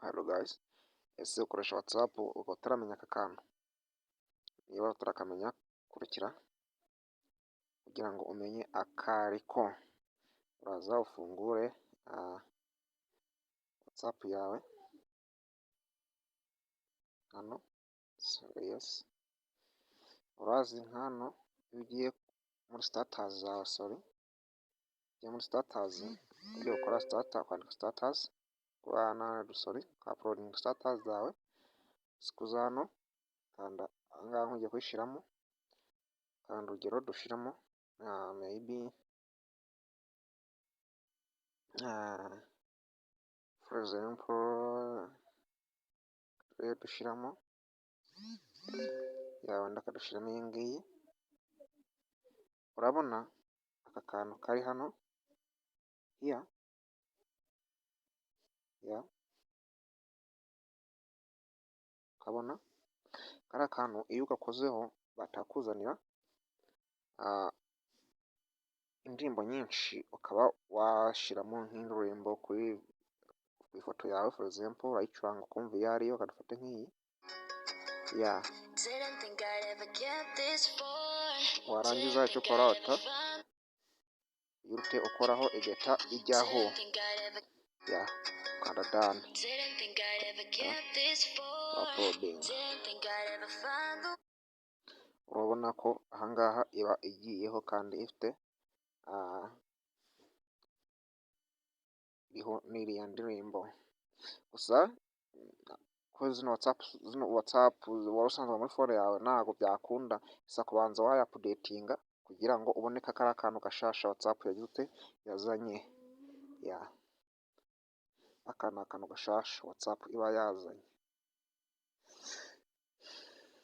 Hello guys, ese ukoresha WhatsApp ukaba utaramenya aka kantu? Niba utarakamenya kurikira kugira ngo umenye akariko. Uraza ufungure WhatsApp yawe hano, urazi hano iyo ugiye muri status zawe, ugiye muri status, ugiye gukora kwandika status, uploading status zawe, sikuza hano, kanda ahangaha ugiye kuyishyiramo, kanda urugero dushyiramo maybe for example dushyiramo wenda kadushyiramo iyi ngiyi. Urabona aka kantu kari hano ukabona kariya kantu iyo ugakozeho batakuzanira indirimbo nyinshi, ukaba washyiramo nk'indirimbo ku ifoto yawe. For example urayicuranga ukumva iyo ariyo, kadufate nk'iyi warangiza icyo ukora urute ukoraho igahita ijyaho ukanda done uploading. Urabona ko ahangaha iba igiyeho kandi ifite iriho n'iriya ndirimbo. Gusa ko zino WhatsApp wari usanzwe muri phone yawe ntabwo byakunda, isa kubanza wayapudetinga kugira ngo ubone ko kariya kantu gashasha WhatsApp yazanye. Aka ni akantu gashasha WhatsApp iba yazanye.